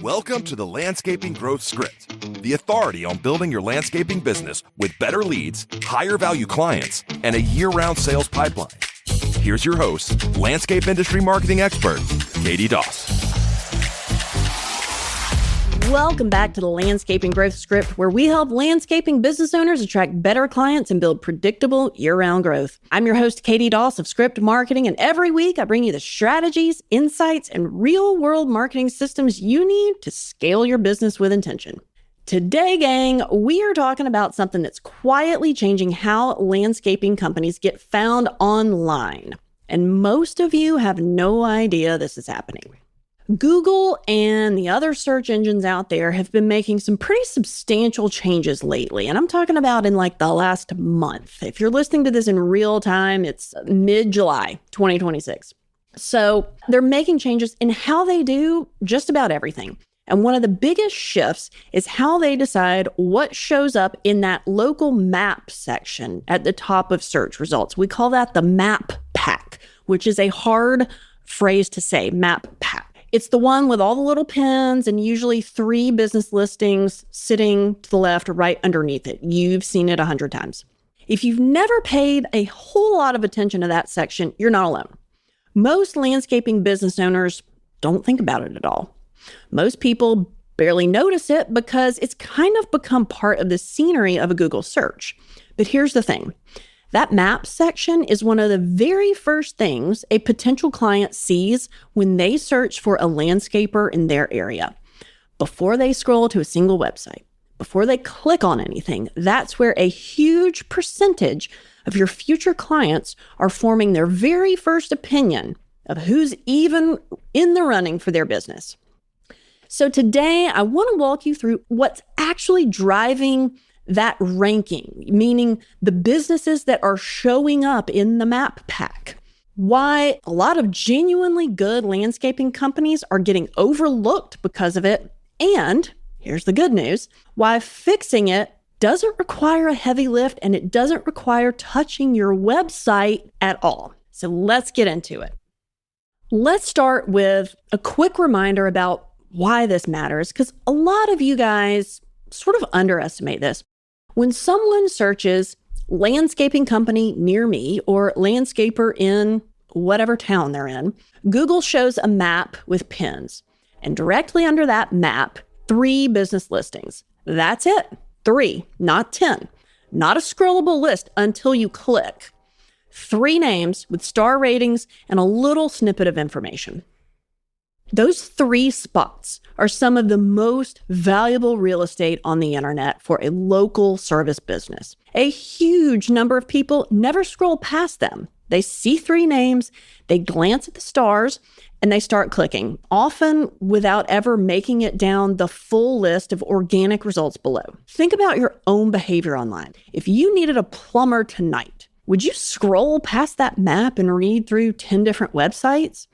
Welcome to the Landscaping Growth Script, the authority on building your landscaping business with better leads, higher value clients, and a year-round sales pipeline. Here's your host, landscape industry marketing expert, Katie Doss. Welcome back to the Landscaping Growth Script, where we help landscaping business owners attract better clients and build predictable year-round growth. I'm your host, Katie Doss of Script Marketing, and every week I bring you the strategies, insights, and real-world marketing systems you need to scale your business with intention. Today, gang, we are talking about something that's quietly changing how landscaping companies get found online. And most of you have no idea this is happening. Google and the other search engines out there have been making some pretty substantial changes lately. And I'm talking about in like the last month. If you're listening to this in real time, it's mid-July 2026. So they're making changes in how they do just about everything. And one of the biggest shifts is how they decide what shows up in that local map section at the top of search results. We call that the map pack, which is a hard phrase to say, map pack. It's the one with all the little pins and usually 3 business listings sitting to the left or right underneath it. You've seen it 100 times. If you've never paid a whole lot of attention to that section, you're not alone. Most landscaping business owners don't think about it at all. Most people barely notice it because it's kind of become part of the scenery of a Google search. But here's the thing. That map section is one of the very first things a potential client sees when they search for a landscaper in their area. Before they scroll to a single website, before they click on anything, that's where a huge percentage of your future clients are forming their very first opinion of who's even in the running for their business. So today, I want to walk you through what's actually driving that ranking, meaning the businesses that are showing up in the map pack. Why a lot of genuinely good landscaping companies are getting overlooked because of it. And here's the good news, why fixing it doesn't require a heavy lift and it doesn't require touching your website at all. So let's get into it. Let's start with a quick reminder about why this matters, because a lot of you guys sort of underestimate this. When someone searches landscaping company near me or landscaper in whatever town they're in, Google shows a map with pins. And directly under that map, 3 business listings. That's it. 3, not 10. Not a scrollable list until you click. 3 names with star ratings and a little snippet of information. Those 3 spots are some of the most valuable real estate on the internet for a local service business. A huge number of people never scroll past them. They see 3 names, they glance at the stars, and they start clicking, often without ever making it down the full list of organic results below. Think about your own behavior online. If you needed a plumber tonight, would you scroll past that map and read through 10 different websites?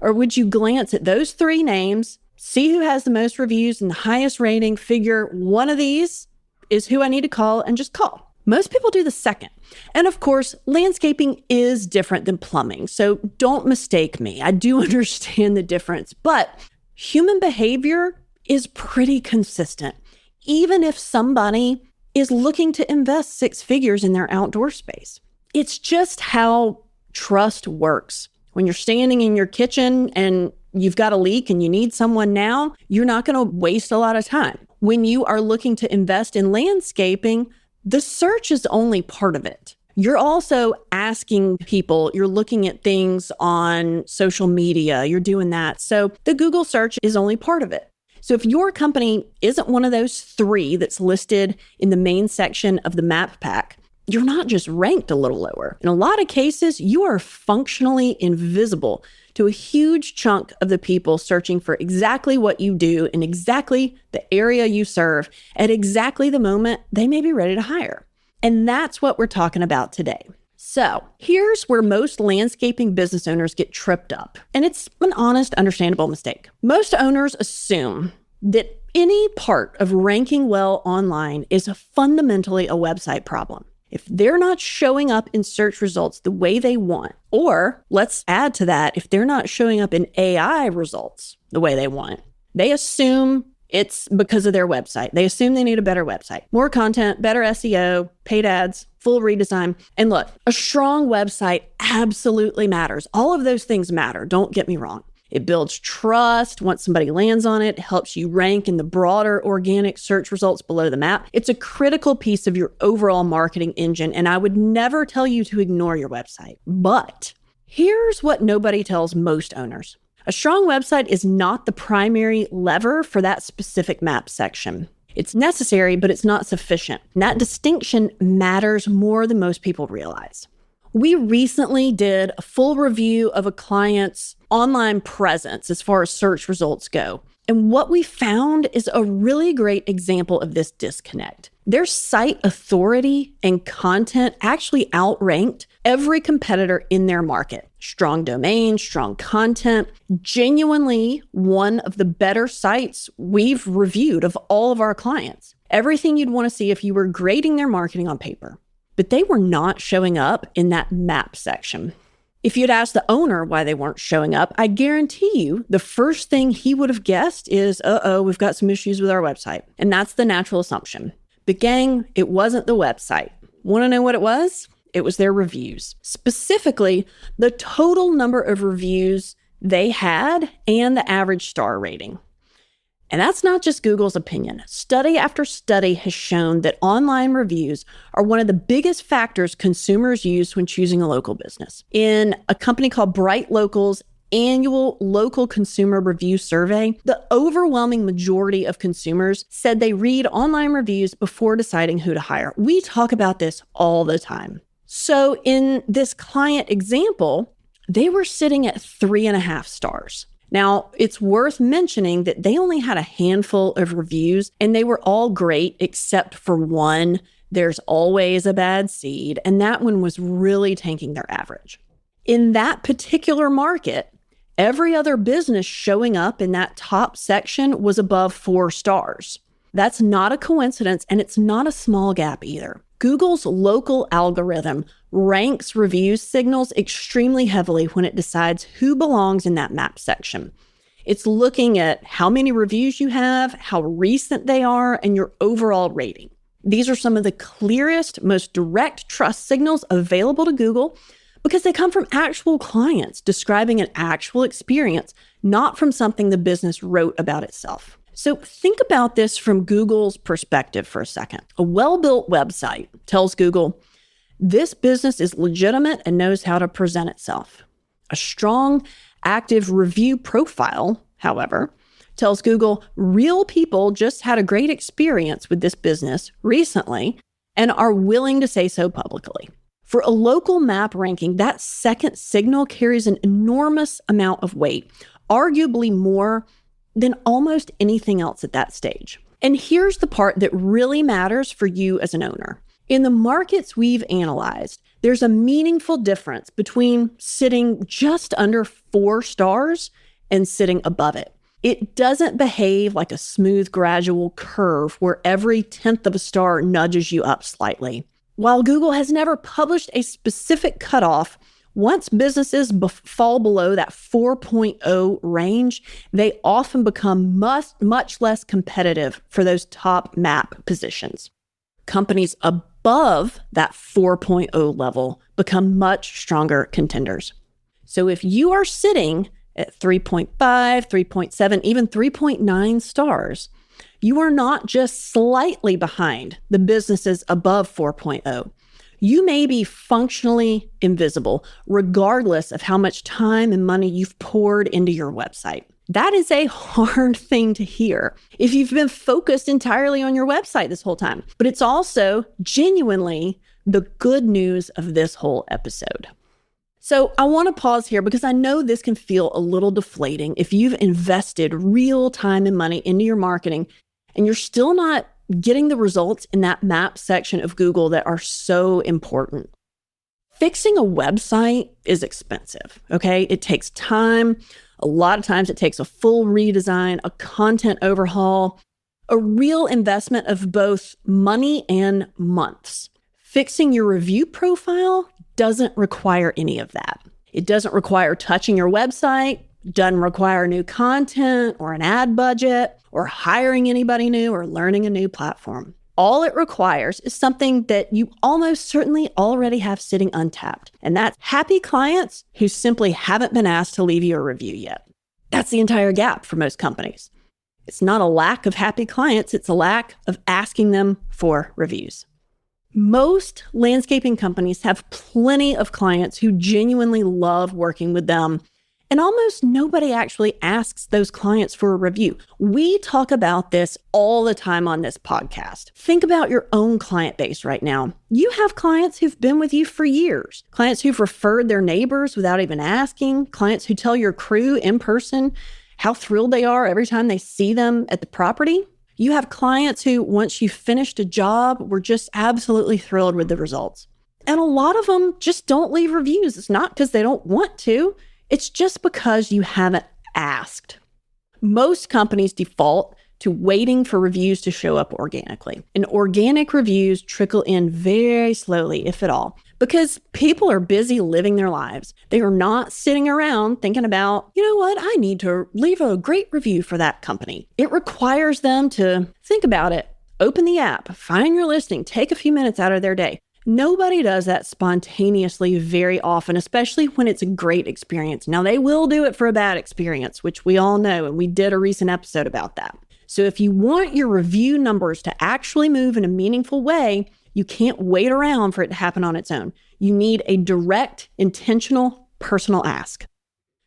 Or would you glance at those 3 names, see who has the most reviews and the highest rating, figure one of these is who I need to call, and just call? Most people do the second. And of course, landscaping is different than plumbing, so don't mistake me. I do understand the difference, but human behavior is pretty consistent. Even if somebody is looking to invest 6 figures in their outdoor space. It's just how trust works. When you're standing in your kitchen and you've got a leak and you need someone now, you're not going to waste a lot of time. When you are looking to invest in landscaping, the search is only part of it. You're also asking people, you're looking at things on social media, you're doing that. So the Google search is only part of it. So if your company isn't one of those 3 that's listed in the main section of the map pack, you're not just ranked a little lower. In a lot of cases, you are functionally invisible to a huge chunk of the people searching for exactly what you do in exactly the area you serve at exactly the moment they may be ready to hire. And that's what we're talking about today. So here's where most landscaping business owners get tripped up. And it's an honest, understandable mistake. Most owners assume that any part of ranking well online is fundamentally a website problem. If they're not showing up in search results the way they want, or let's add to that, if they're not showing up in AI results the way they want, They assume it's because of their website. They assume they need a better website, more content, better SEO, paid ads, full redesign. And look, a strong website absolutely matters. All of those things matter. Don't get me wrong. It builds trust. Once somebody lands on it, helps you rank in the broader organic search results below the map. It's a critical piece of your overall marketing engine, and I would never tell you to ignore your website. But here's what nobody tells most owners. A strong website is not the primary lever for that specific map section. It's necessary, but it's not sufficient. And that distinction matters more than most people realize. We recently did a full review of a client's online presence as far as search results go. And what we found is a really great example of this disconnect. Their site authority and content actually outranked every competitor in their market. Strong domain, strong content, genuinely one of the better sites we've reviewed of all of our clients. Everything you'd want to see if you were grading their marketing on paper. But they were not showing up in that map section. If you'd asked the owner why they weren't showing up, I guarantee you the first thing he would have guessed is, we've got some issues with our website. And that's the natural assumption. But gang, it wasn't the website. Want to know what it was? It was their reviews. Specifically, the total number of reviews they had and the average star rating. And that's not just Google's opinion. Study after study has shown that online reviews are one of the biggest factors consumers use when choosing a local business. In a company called Bright Local's annual local consumer review survey, the overwhelming majority of consumers said they read online reviews before deciding who to hire. We talk about this all the time. So in this client example, they were sitting at 3.5 stars. Now, it's worth mentioning that they only had a handful of reviews and they were all great except for one. There's always a bad seed, and that one was really tanking their average. In that particular market, every other business showing up in that top section was above 4 stars. That's not a coincidence, and it's not a small gap either. Google's local algorithm ranks review signals extremely heavily when it decides who belongs in that map section. It's looking at how many reviews you have, how recent they are, and your overall rating. These are some of the clearest, most direct trust signals available to Google because they come from actual clients describing an actual experience, not from something the business wrote about itself. So think about this from Google's perspective for a second. A well-built website tells Google, this business is legitimate and knows how to present itself. A strong, active review profile, however, tells Google, real people just had a great experience with this business recently and are willing to say so publicly. For a local map ranking, that second signal carries an enormous amount of weight, arguably more than almost anything else at that stage. And here's the part that really matters for you as an owner. In the markets we've analyzed, there's a meaningful difference between sitting just under 4 stars and sitting above it. It doesn't behave like a smooth, gradual curve where every 10th of a star nudges you up slightly. While Google has never published a specific cutoff, once businesses fall below that 4.0 range, they often become much less competitive for those top map positions. Companies above that 4.0 level become much stronger contenders. So if you are sitting at 3.5, 3.7, even 3.9 stars, you are not just slightly behind the businesses above 4.0. You may be functionally invisible, regardless of how much time and money you've poured into your website. That is a hard thing to hear if you've been focused entirely on your website this whole time. But it's also genuinely the good news of this whole episode. So I want to pause here because I know this can feel a little deflating if you've invested real time and money into your marketing and you're still not getting the results in that map section of Google that are so important. Fixing a website is expensive, okay? It takes time. A lot of times it takes a full redesign, a content overhaul, a real investment of both money and months. Fixing your review profile doesn't require any of that. It doesn't require touching your website, Doesn't require new content or an ad budget or hiring anybody new or learning a new platform. All it requires is something that you almost certainly already have sitting untapped, and that's happy clients who simply haven't been asked to leave you a review yet. That's the entire gap for most companies. It's not a lack of happy clients, it's a lack of asking them for reviews. Most landscaping companies have plenty of clients who genuinely love working with them, and almost nobody actually asks those clients for a review. We talk about this all the time on this podcast. Think about your own client base right now. You have clients who've been with you for years, clients who've referred their neighbors without even asking, clients who tell your crew in person how thrilled they are every time they see them at the property. You have clients who, once you finished a job, were just absolutely thrilled with the results. And a lot of them just don't leave reviews. It's not because they don't want to. It's just because you haven't asked. Most companies default to waiting for reviews to show up organically. And organic reviews trickle in very slowly, if at all, because people are busy living their lives. They are not sitting around thinking about, you know what, I need to leave a great review for that company. It requires them to think about it, open the app, find your listing, take a few minutes out of their day. Nobody does that spontaneously very often, especially when it's a great experience. Now, they will do it for a bad experience, which we all know, and we did a recent episode about that. So if you want your review numbers to actually move in a meaningful way, you can't wait around for it to happen on its own. You need a direct, intentional, personal ask.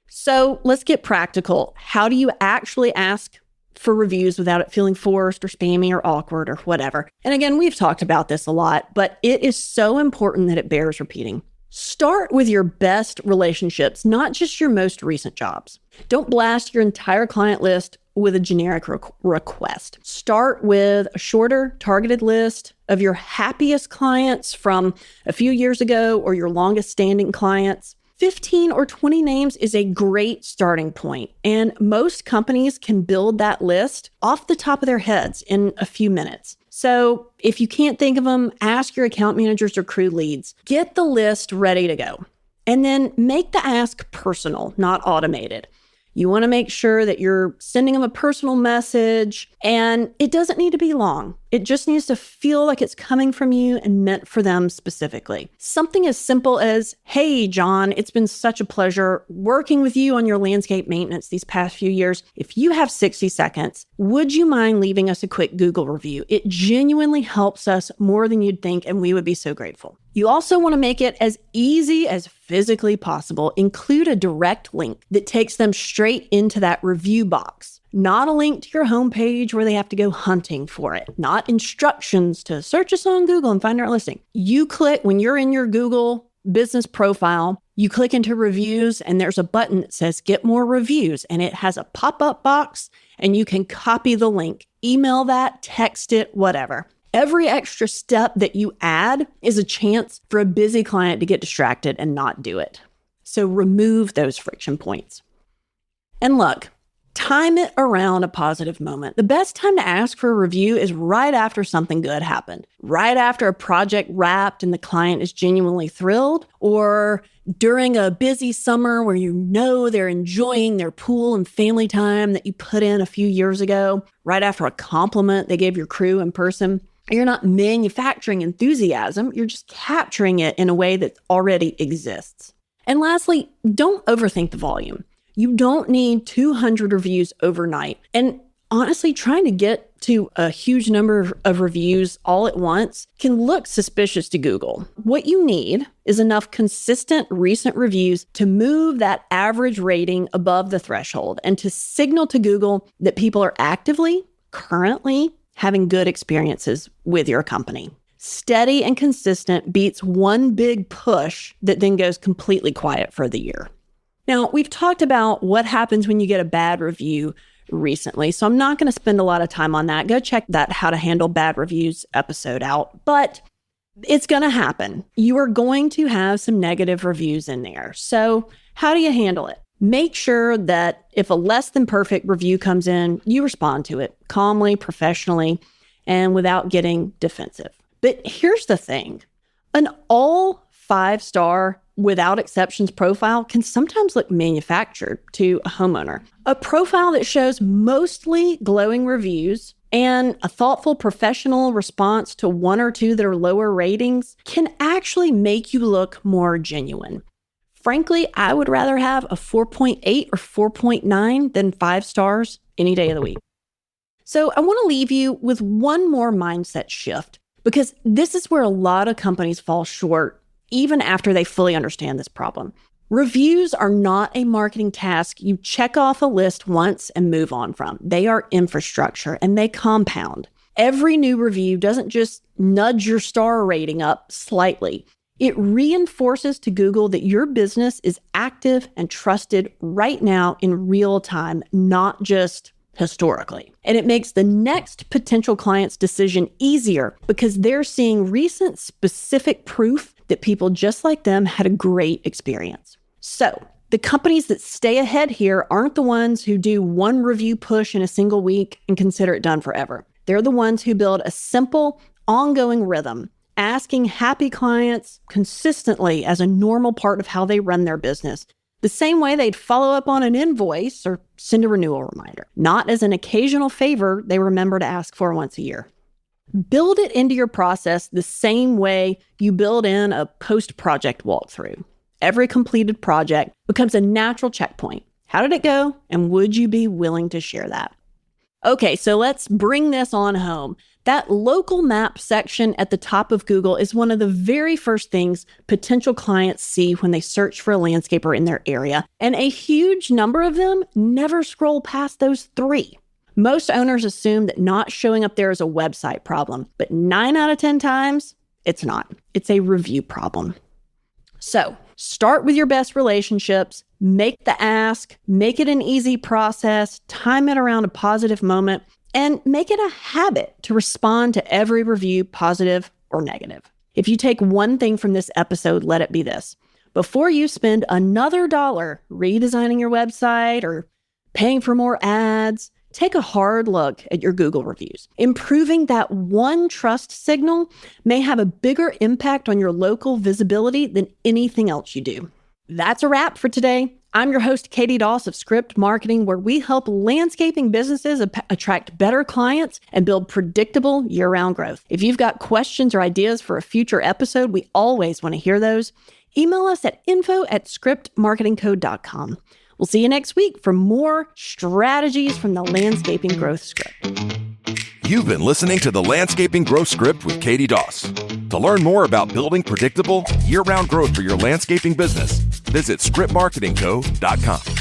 So let's get practical. How do you actually ask for reviews without it feeling forced or spammy or awkward or whatever? And again, we've talked about this a lot, but it is so important that it bears repeating. Start with your best relationships, not just your most recent jobs. Don't blast your entire client list with a generic request. Start with a shorter, targeted list of your happiest clients from a few years ago or your longest standing clients. 15 or 20 names is a great starting point, and most companies can build that list off the top of their heads in a few minutes. So if you can't think of them, ask your account managers or crew leads. Get the list ready to go, and then make the ask personal, not automated. You want to make sure that you're sending them a personal message, and it doesn't need to be long. It just needs to feel like it's coming from you and meant for them specifically. Something as simple as, "Hey, John, it's been such a pleasure working with you on your landscape maintenance these past few years. If you have 60 seconds, would you mind leaving us a quick Google review? It genuinely helps us more than you'd think, and we would be so grateful." You also want to make it as easy as physically possible. Include a direct link that takes them straight into that review box. Not a link to your homepage where they have to go hunting for it. Not instructions to search us on Google and find our listing. You click, when you're in your Google business profile, you click into reviews and there's a button that says get more reviews, and it has a pop-up box and you can copy the link, email that, text it, whatever. Every extra step that you add is a chance for a busy client to get distracted and not do it. So remove those friction points. And look, time it around a positive moment. The best time to ask for a review is right after something good happened, right after a project wrapped and the client is genuinely thrilled, or during a busy summer where you know they're enjoying their pool and family time that you put in a few years ago, right after a compliment they gave your crew in person. You're not manufacturing enthusiasm, you're just capturing it in a way that already exists. And lastly, don't overthink the volume. You don't need 200 reviews overnight. And honestly, trying to get to a huge number of reviews all at once can look suspicious to Google. What you need is enough consistent recent reviews to move that average rating above the threshold and to signal to Google that people are actively, currently, having good experiences with your company. Steady and consistent beats one big push that then goes completely quiet for the year. Now, we've talked about what happens when you get a bad review recently, so I'm not going to spend a lot of time on that. Go check that How to Handle Bad Reviews episode out, but it's going to happen. You are going to have some negative reviews in there. So how do you handle it? Make sure that if a less than perfect review comes in, you respond to it calmly, professionally, and without getting defensive. But here's the thing. An all 5-star without exceptions profile can sometimes look manufactured to a homeowner. A profile that shows mostly glowing reviews and a thoughtful professional response to one or two that are lower ratings can actually make you look more genuine. Frankly, I would rather have a 4.8 or 4.9 than 5 stars any day of the week. So I want to leave you with one more mindset shift, because this is where a lot of companies fall short even after they fully understand this problem. Reviews are not a marketing task you check off a list once and move on from. They are infrastructure and they compound. Every new review doesn't just nudge your star rating up slightly. It reinforces to Google that your business is active and trusted right now in real time, not just historically. And it makes the next potential client's decision easier because they're seeing recent specific proof that people just like them had a great experience. So the companies that stay ahead here aren't the ones who do one review push in a single week and consider it done forever. They're the ones who build a simple, ongoing rhythm, asking happy clients consistently as a normal part of how they run their business, the same way they'd follow up on an invoice or send a renewal reminder, not as an occasional favor they remember to ask for once a year. Build it into your process the same way you build in a post-project walkthrough. Every completed project becomes a natural checkpoint. How did it go? And would you be willing to share that? Okay, so let's bring this on home. That local map section at the top of Google is one of the very first things potential clients see when they search for a landscaper in their area, and a huge number of them never scroll past those 3. Most owners assume that not showing up there is a website problem, but 9 out of 10 times, it's not. It's a review problem. So start with your best relationships, make the ask, make it an easy process, time it around a positive moment, and make it a habit to respond to every review, positive or negative. If you take one thing from this episode, let it be this. Before you spend another $1 redesigning your website or paying for more ads, take a hard look at your Google reviews. Improving that one trust signal may have a bigger impact on your local visibility than anything else you do. That's a wrap for today. I'm your host, Katie Doss of Script Marketing, where we help landscaping businesses attract better clients and build predictable year-round growth. If you've got questions or ideas for a future episode, we always want to hear those. Email us at info@scriptmarketingcode.com. We'll see you next week for more strategies from the Landscaping Growth Script. You've been listening to the Landscaping Growth Script with Katie Doss. To learn more about building predictable, year-round growth for your landscaping business, visit scriptmarketingco.com.